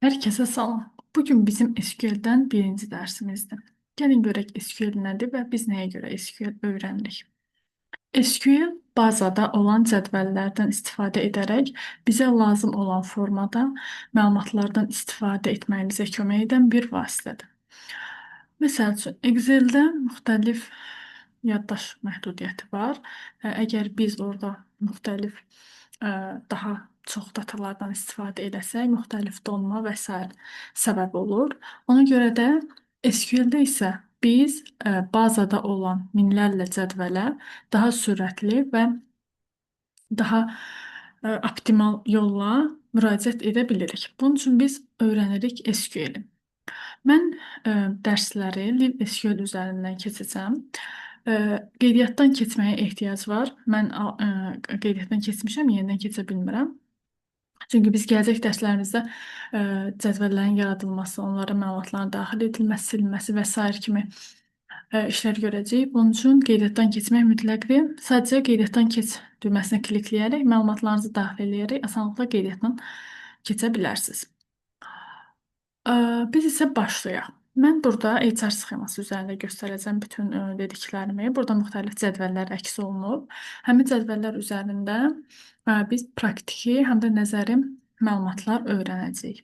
Herkese salam. Bugün bizim SQL'dən birinci dərsimizdir. Gəlin görək SQL nədir və biz nəyə görə SQL öyrənirik. SQL bazada olan cədvəllərdən istifadə edərək bizə lazım olan formada məlumatlardan istifadə etməyimizə kömək edən bir vasitədir. Məsəl üçün, Excel-də müxtəlif yaddaş məhdudiyyəti var. Əgər biz orada müxtəlif daha çox datalardan istifadə edəsək, müxtəlif donma və sair səbəb olur. Ona görə də SQL-də isə biz bazada olan minlərlə cədvələ daha sürətli və daha optimal yolla müraciət edə bilirik. Bunun üçün biz öyrənirik SQL-i. Mən dərsləri LibSQL üzərindən keçəcəm. Qeydiyyatdan keçməyə ehtiyac var. Mən qeydiyyatdan keçmişəm, yenidən keçə bilmirəm. Çünki biz gələcək dərslərimizdə cədvəllərin yaradılması, onlara məlumatların daxil edilməsi, silinməsi və sair kimi işlər görəcəyik. Bunun üçün qeydiyyatdan keçmək mütləqdir. Sadəcə qeydiyyatdan keç düyməsini klikləyərək, məlumatlarınızı daxil edərək asanlıqla qeydiyyatdan keçə bilərsiniz. Ə, Biz isə başlayaq. Mən burada HR sxeması üzərində göstərəcəm bütün dediklərimi. Burada müxtəlif cədvəllər əks olunub. Həmin cədvəllər üzərində biz praktiki, həm də nəzəri məlumatlar öyrənəcəyik.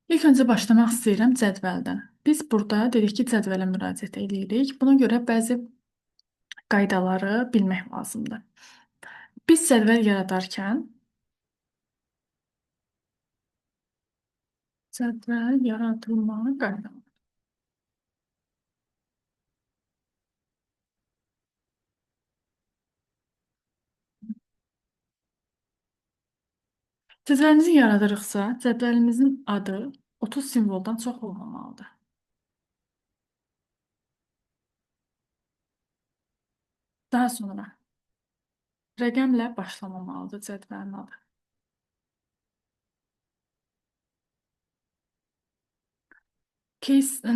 İlk öncə başlamaq istəyirəm cədvəldən. Biz burada dedik ki, cədvələ müraciət edirik. Buna görə bəzi qaydaları bilmək lazımdır. Biz cədvəl yaradarkən cədvəl yaradılma qaydaları. Cədvəlimizi yaradırıqsa, cədvəlimizin adı 30 simvoldan çox olmamalıdır. Daha sonra rəqəmlə başlamamalıdır cədvəlin adı.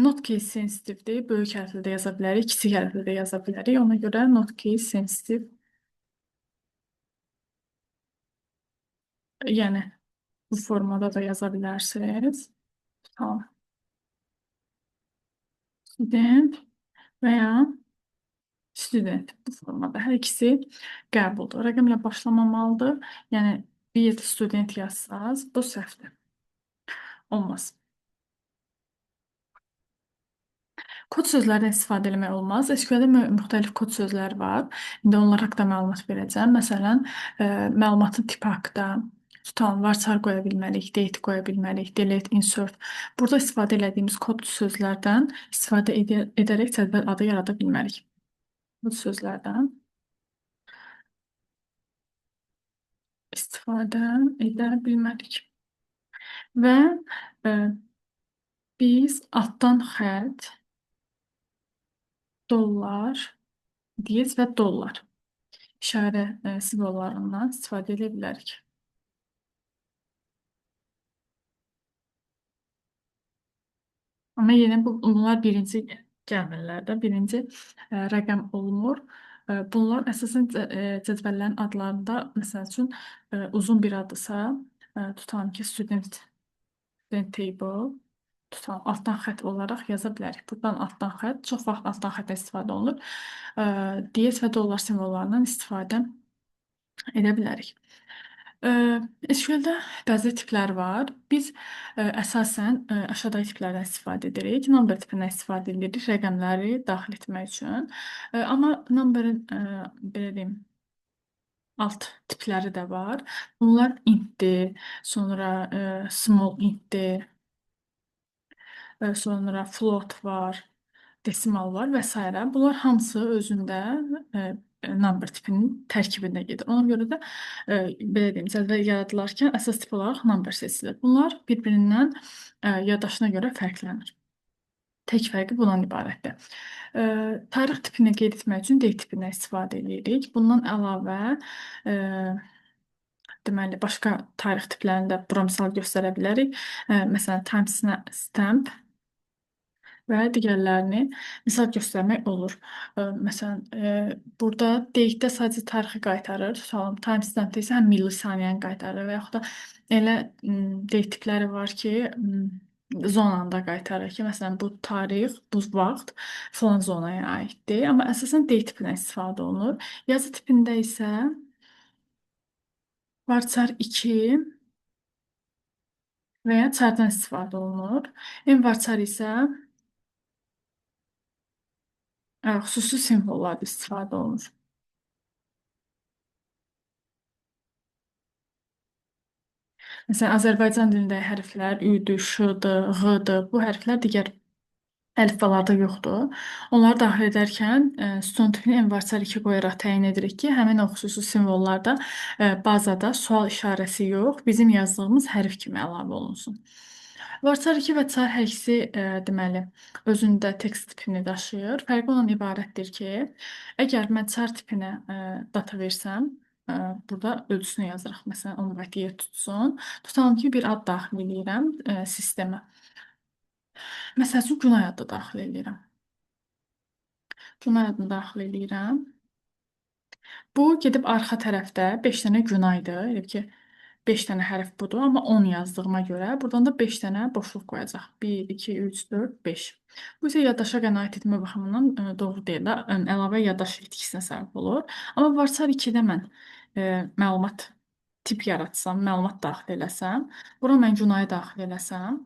Not case sensitivdir. Böyük hərflə də yaza bilərik, kiçik hərflə də yaza bilərik. Ona görə not case sensitive, yəni bu formada da yaza bilərsiniz. Tamam. Student və ya student bu formada. Hər ikisi qəbuldur. Rəqəmlə başlamamalıdır. Yəni bir student yazsaz, bu səhvdir. Olmaz. Kod sözlərdən istifadə etmək olmaz. SQL-də müxtəlif kod sözləri var. İndi onlar haqqında məlumat verəcəm. Məsələn, məlumatın tipi haqqında tutalım, varchar qoya bilmərik, date qoya bilmərik, delete, insert. Burada istifadə etdiyimiz kod sözlərdən istifadə edərək cədvəl adı yarada bilmərik. Kod sözlərdən istifadə edə bilmərik. Və e, biz altdan xətt, dollar, diyez və dollar işarə simvollarından istifadə edə bilərik. Amma yenə bunlar birinci gəlmirlər də, birinci rəqəm olmur. Bunlar əsasən cədvəllərin adlarında, məsəl üçün, uzun bir adısa, tutalım ki, student table, tutalım, altdan xətt olaraq yaza bilərik. Buradan altdan xətt, çox vaxt altdan xəttə istifadə olunur. Diyez və dollar simvollarından istifadə edə bilərik. SQL-də bəzi tiplər var. Biz əsasən aşağıdakı tiplərdən istifadə edirik. Number tipindən istifadə edirik rəqəmləri daxil etmək üçün. Amma numberin belə deyim, alt tipləri də var. Bunlar intdir, sonra small intdir, sonra float var, desimal var və s. Bunlar hamısı özündə number tipinin tərkibində gedir. Ona görə də belə deyim, cədvəl yaradılarkən əsas tip olaraq number seçilir. Bunlar bir-birindən yaddaşına görə fərqlənir. Tək fərqi bundan ibarətdir. Tarix tipini qeyd etmək üçün date tipindən istifadə edirik. Bundan əlavə deməli başqa tarix tiplərini də bura misal göstərə bilərik. Məsələn, timestamp və digərlərini misal göstərmək olur. Məsələn, burada datedə sadəcə tarixi qaytarır. Tutalım, timestamp isə həm milli saniyəni qaytarır və yaxud da elə date tipləri var ki, zonanda qaytarır ki, məsələn, bu tarix, bu vaxt filan zonaya aiddir, amma əsasən date tipindən istifadə olunur. Yazı tipində isə varchar 2 və ya chardan istifadə olunur. En varchar isə xüsusi simvollarda istifadə olunur. Məsələn, Azərbaycan dilində hərflər ü-dür, ş-dır, ğ-dır. Bu hərflər digər əlifbalarda yoxdur. Onları daxil edərkən sütun tipini envarçar 2 qoyaraq təyin edirik ki, həmin o xüsusi simvollarda bazada sual işarəsi yox, bizim yazdığımız hərf kimi əlavə olunsun. Varchar 2 və char hər ikisi deməli özündə tekst tipini daşıyır. Fərqi ondan ibarətdir ki, əgər mən char tipinə data versəm, burada ölçüsünü yazırıq. Məsələn, 10 vaxt yer tutsun. Tutalım ki, bir ad daxil edirəm sistemə. Məsəl üçün, Günay adını daxil edirəm. Günay adını daxil edirəm. Bu gedib arxa tərəfdə 5 dənə Günaydır. Elə bil ki, 5 dənə hərf budur, amma 10 yazdığıma görə buradan da 5 dənə boşluq qoyacaq. 1, 2, 3, 4, 5. Bu isə yaddaşa qənaət etmə baxımından doğru deyil də, əlavə yaddaş itkisinə səbəb olur. Amma varchar 2-də mən məlumat tip yaratsam, məlumat daxil eləsəm, bura mən Günayı daxil eləsəm,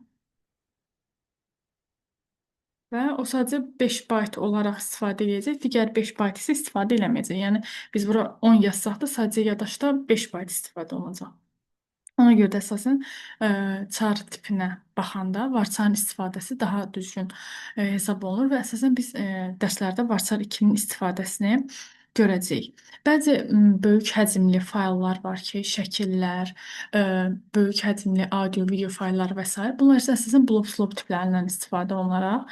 və o sadəcə 5 bayt olaraq istifadə edəcək, digər 5 bayt isə istifadə eləməyəcək. Yəni biz bura 10 yazsaq da sadəcə yaddaşda 5 bayt istifadə olunacaq. Ona görə də əsasən char tipinə baxanda varchar istifadəsi daha düzgün hesab olunur və əsasən biz dərslərdə varchar 2-nin istifadəsini görəcəyik. Bəzi böyük həcmli fayllar var ki, şəkillər, böyük həcmli audio, video fayllar və s. Bunlar isə əsasən blob tiplərindən istifadə olunaraq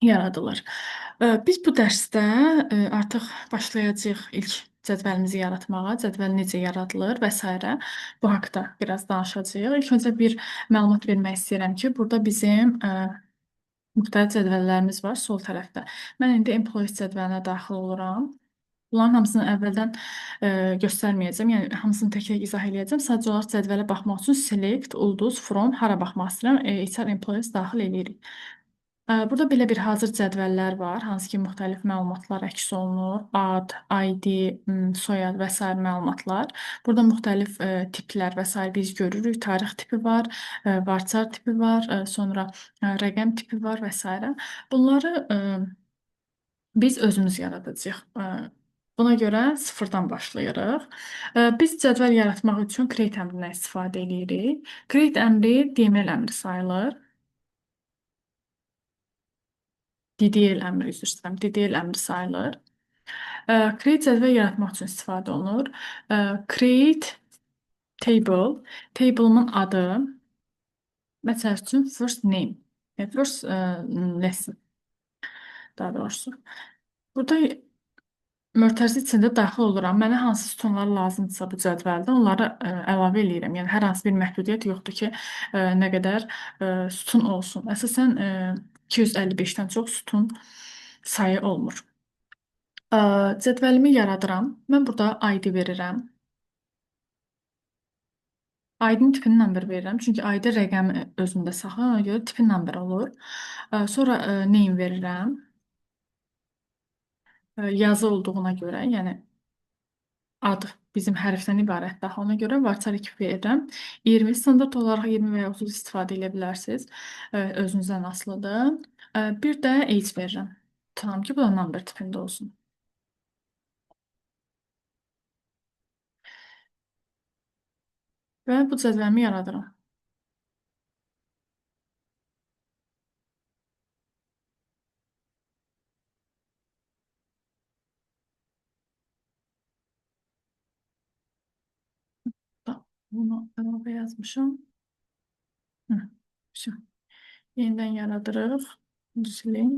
yaradılır. Biz bu dərsdə artıq başlayacağıq ilk cədvəlimizi yaratmağa, cədvəl necə yaradılır və s. Bu haqqda biraz danışacağıq. İlk öncə bir məlumat vermək istəyirəm ki, burada bizim müxtəlif cədvəllərimiz var sol tərəfdə. Mən indi employees cədvəlinə daxil oluram. Bunların hamısını əvvəldən göstərməyəcəm, yəni hamısını tək-tək izah eləyəcəm. Sadəcə olaraq cədvələ baxmaq üçün select, ulduz, from, hara baxmaq istəyirəm, HR employees daxil edirik. Burada belə bir hazır cədvəllər var, hansı ki, müxtəlif məlumatlar əks olunur. Ad, ID, soyad və s. məlumatlar. Burada müxtəlif tiplər və s. biz görürük. Tarix tipi var, varchar tipi var, sonra rəqəm tipi var və s. Bunları biz özümüz yaradacağıq. Buna görə sıfırdan başlayırıq. Biz cədvəl yaratmaq üçün create əmrindən istifadə edirik. Create əmri DML əmri sayılır. DDL əmri, üzr istəyirəm, DDL əmri sayılır. Create cədvəl yaratmaq üçün istifadə olunur. Create table, table'ımın adı, məsəl üçün first name, first lesson, daha doğrusu. Burada mötərizə içində daxil oluram. Mənə hansı sütunlar lazımdırsa bu cədvəldə, onları əlavə eləyirəm. Yəni, hər hansı bir məhdudiyyət yoxdur ki, nə qədər sütun olsun. Əsasən 255-dən çox sütun sayı olmur. Cədvəlimi yaradıram. Mən burada ID verirəm. ID-nin tipini number verirəm. Çünki ID rəqəmi özündə saxlayır, ona görə tipi number olur. Sonra name verirəm. Yazı olduğuna görə, yəni ad bizim hərfdən ibarətdir. Ona görə varchar 2 verirəm. 20 standart olaraq 20 və ya 30 istifadə edə bilərsiniz. Özünüzdən asılıdır. Bir də age verirəm. Tutalım ki, bu da number tipində olsun. Və bu cədvəlimi yaradıram. Bunu əlavə yazmışam. Şimdi. Yenidən yaradırıq. Silin.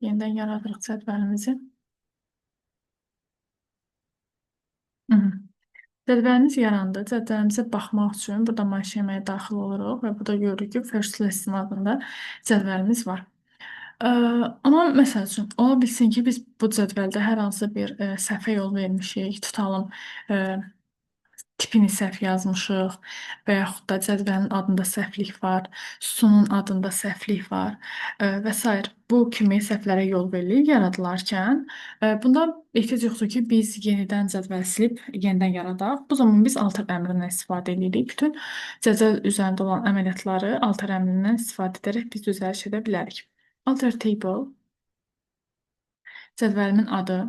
Yenidən yaradırıq cədvəlimizi. Cədvəlimiz yarandı. Cədvəlimizə baxmaq üçün burada My Şeməyə daxil oluruq və burada görürük ki, First Lesson adında cədvəlimiz var. Ə, Amma məsəl üçün, ola bilsin ki, biz bu cədvəldə hər hansı bir səhvə yol vermişik. Tutalım, ə, tipini səhv yazmışıq və yaxud da cədvəlin adında səhvlik var, sütunun adında səhvlik var və sair. Bu kimi səhvlərə yol verilir yaradılarkən. Bunda ehtiyac yoxdur ki, biz yenidən cədvəl silib yenidən yaradaq. Bu zaman biz alter əmrindən istifadə edirik. Bütün cədvəl üzərində olan əməliyyatları alter əmrindən istifadə edərək biz düzəliş edə bilərik. Alter table cədvəlimin adı.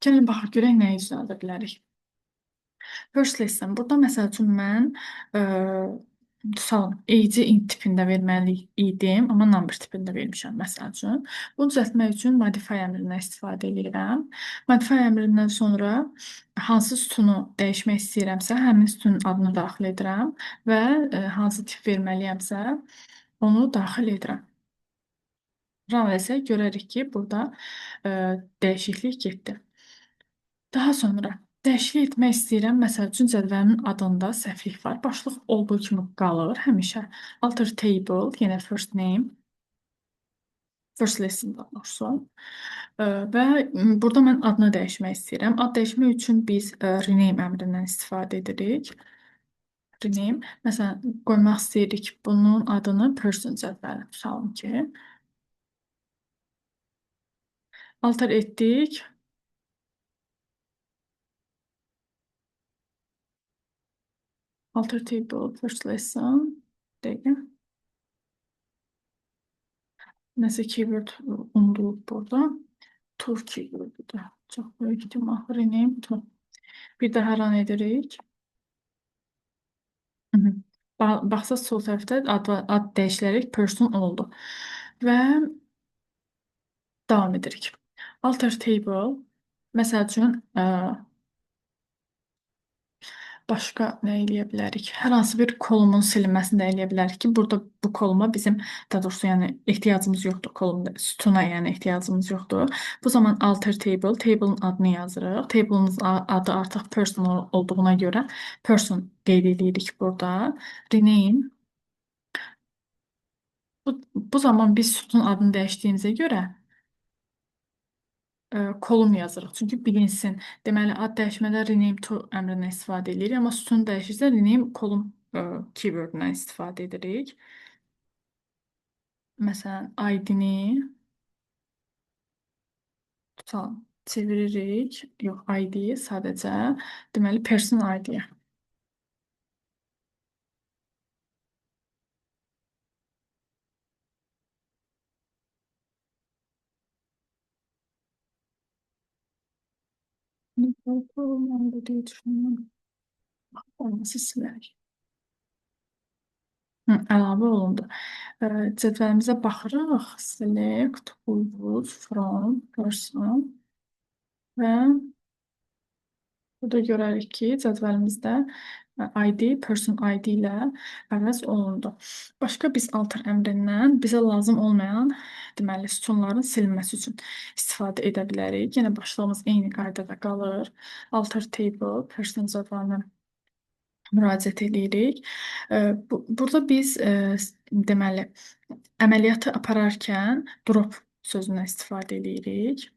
Gəlin baxaq görək nəyi düzəldə bilərik. First lesson. Burada məsəl üçün mən tutalım, AC int tipində verməli idim, amma number tipində vermişəm məsəl üçün. Bunu düzəltmək üçün modify əmrindən istifadə edirəm. Modify əmrindən sonra hansı sütunu dəyişmək istəyirəmsə, həmin sütunun adını daxil edirəm və hansı tip verməliyəmsə, onu daxil edirəm. Run etsək görərik ki, burada dəyişiklik getdi. Daha sonra dəyişiklik etmək istəyirəm. Məsəl üçün cədvəlimin adında səhvlik var. Başlıq olduğu kimi qalır həmişə. Alter table, yenə first name, first lesson doğrusu. Və burada mən adını dəyişmək istəyirəm. Ad dəyişmək üçün biz rename əmrindən istifadə edirik. Rename. Məsələn, qoymaq istəyirik bunun adını person cədvəli tutalım ki. Alter etdik. Alter table, first lesson. Dəqiqə. Nəsə keyword unudulub burada. Tur keywordudur. Çox böyük ihtimal. Rename tur. Bir daha run edirik. Baxsaq sol tərəfdə ad dəyişilərək person oldu. Və davam edirik. Alter table. Məsəl üçün, başqa nə eləyə bilərik? Hər hansı bir kolumun silinməsini də eləyə bilərik ki, burada bu koluma bizim, daha doğrusu, yəni ehtiyacımız yoxdur kolumda, sütuna yəni ehtiyacımız yoxdur. Bu zaman alter table, table'ın adını yazırıq. Table'ımız adı artıq person olduğuna görə person qeyd edirik burada. Rename. Bu zaman biz sütun adını dəyişdiyimizə görə kolum yazırıq. Çünki bilinsin. Deməli, ad dəyişmədə rename to əmrindən istifadə edirik, amma sütun dəyişirsə rename kolum keywordundan istifadə edirik. Məsələn, ID-ni tutalım, çeviririk. Yox, ID sadəcə, deməli, person ID-yə. Mən bu deyə düşünürəm. Olması silərək. Əlavə olundu. Cədvəlimizə baxırıq. Select, choose from, person və burada görərik ki, cədvəlimizdə ID, person ID ilə əvəz olundu. Başqa biz alter əmrindən bizə lazım olmayan, deməli, sütunların silinməsi üçün istifadə edə bilərik. Yenə başlığımız eyni qaydada qalır. Alter table, person cədvəlinə müraciət edirik. Burada biz deməli əməliyyatı apararkən drop sözündən istifadə edirik.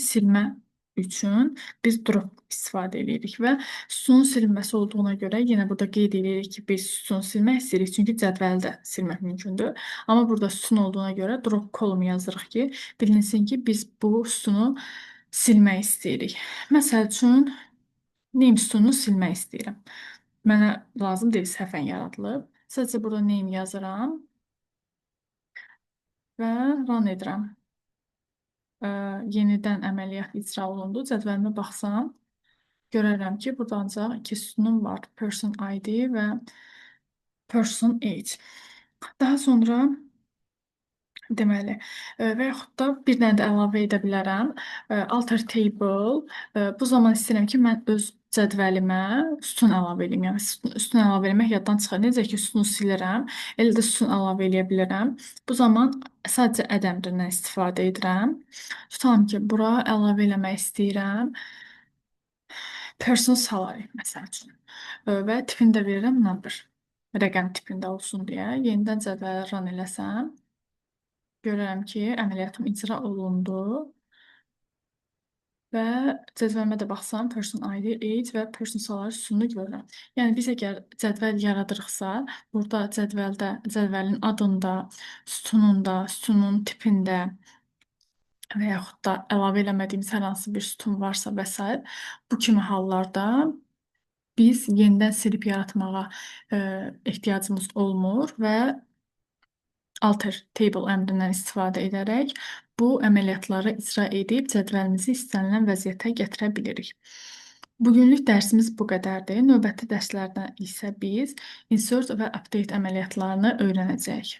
Silmə üçün biz drop istifadə edirik və sütunun silinməsi olduğuna görə yenə burada qeyd edirik ki, biz sütunu silmək istəyirik, çünki cədvəli də silmək mümkündür. Amma burada sütun olduğuna görə drop column yazırıq ki, bilinsin ki, biz bu sütunu silmək istəyirik. Məsəl üçün, name sütununu silmək istəyirəm. Mənə lazım deyil, səhvən yaradılıb. Sadəcə burada name yazıram və run edirəm. Yenidən əməliyyat icra olundu. Cədvəlimə baxsam, görərəm ki, burada ancaq iki sütunum var. Person ID və person age. Daha sonra Deməli, və yaxud da bir dənə də əlavə edə bilərəm. Alter table. Bu zaman istəyirəm ki, mən öz cədvəlimə sütun əlavə edeyim. Yəni sütun əlavə etmək yaddan çıxar. Necə ki, sütunu silirəm, elə də sütun əlavə edə bilərəm. Bu zaman sadəcə add əmrindən istifadə edirəm. Tutalım ki, bura əlavə eləmək istəyirəm. Person salary məsəl üçün. Və tipini də verirəm number. Rəqəm tipində olsun deyə. Yenidən cədvələ run eləsəm, görürəm ki, əməliyyatım icra olundu və cədvəlimə də baxsam, person ID, age və person salary sütununu görürəm. Yəni biz əgər cədvəl yaradırıqsa, burada cədvəlin adında, sütununda, sütunun tipində və yaxud da əlavə eləmədiyimiz hər hansı bir sütun varsa və s. bu kimi hallarda biz yenidən silib yaratmağa ehtiyacımız olmur və alter table əmrindən istifadə edərək bu əməliyyatları icra edib cədvəlimizi istənilən vəziyyətə gətirə bilirik. Bugünlük dərsimiz bu qədərdir. Növbəti dərslərdə isə biz insert və update əməliyyatlarını öyrənəcəyik.